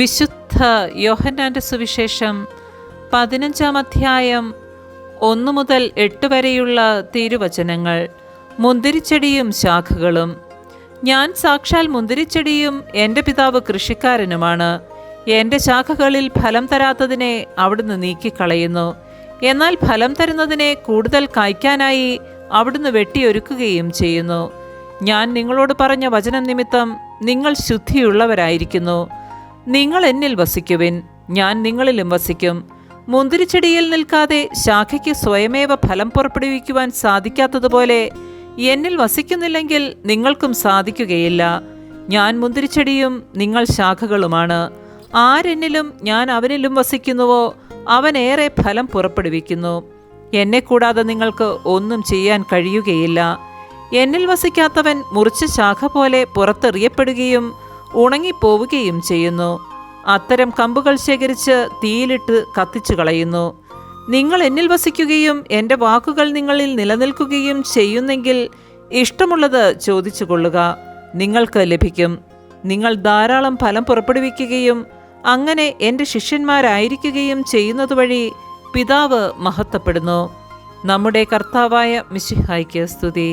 വിശുദ്ധ യോഹന്നാന്റെ സുവിശേഷം 15-ാം അധ്യായം 1 മുതൽ 8 വരെയുള്ള തിരുവചനങ്ങൾ. മുന്തിരിച്ചെടിയും ശാഖകളും. ഞാൻ സാക്ഷാൽ മുന്തിരിച്ചെടിയും എൻ്റെ പിതാവ് കൃഷിക്കാരനുമാണ്. എൻ്റെ ശാഖകളിൽ ഫലം തരാത്തതിനെ അവിടുന്ന് നീക്കിക്കളയുന്നു. എന്നാൽ ഫലം തരുന്നതിനെ കൂടുതൽ കായ്ക്കാനായി അവിടുന്ന് വെട്ടിയൊരുക്കുകയും ചെയ്യുന്നു. ഞാൻ നിങ്ങളോട് പറഞ്ഞ വചനം നിമിത്തം നിങ്ങൾ ശുദ്ധിയുള്ളവരായിരിക്കുന്നു. നിങ്ങൾ എന്നിൽ വസിക്കുവിൻ, ഞാൻ നിങ്ങളിലും വസിക്കും. മുന്തിരിച്ചെടിയിൽ നിൽക്കാതെ ശാഖയ്ക്ക് സ്വയമേവ ഫലം പുറപ്പെടുവിക്കുവാൻ സാധിക്കാത്തതുപോലെ എന്നിൽ വസിക്കുന്നില്ലെങ്കിൽ നിങ്ങൾക്കും സാധിക്കുകയില്ല. ഞാൻ മുന്തിരിച്ചെടിയും നിങ്ങൾ ശാഖകളുമാണ്. ആരെന്നിലും ഞാൻ അവനിലും വസിക്കുന്നുവോ അവൻ ഏറെ ഫലം പുറപ്പെടുവിക്കുന്നു. എന്നെ കൂടാതെ നിങ്ങൾക്ക് ഒന്നും ചെയ്യാൻ കഴിയുകയില്ല. എന്നിൽ വസിക്കാത്തവൻ മുറിച്ച ശാഖ പോലെ പുറത്തെറിയപ്പെടുകയും ഉണങ്ങിപ്പോവുകയും ചെയ്യുന്നു. അത്തരം കമ്പുകൾ ശേഖരിച്ച് തീയിലിട്ട് കത്തിച്ചു കളയുന്നു. നിങ്ങൾ എന്നിൽ വസിക്കുകയും എൻ്റെ വാക്കുകൾ നിങ്ങളിൽ നിലനിൽക്കുകയും ചെയ്യുന്നെങ്കിൽ ഇഷ്ടമുള്ളത് ചോദിച്ചു കൊള്ളുക, നിങ്ങൾക്ക് ലഭിക്കും. നിങ്ങൾ ധാരാളം ഫലം പുറപ്പെടുവിക്കുകയും അങ്ങനെ എൻ്റെ ശിഷ്യന്മാരായിരിക്കുകയും ചെയ്യുന്നതുവഴി പിതാവ് മഹത്വപ്പെടുന്നു. നമ്മുടെ കർത്താവായ മിശിഹായ്ക്ക് സ്തുതി.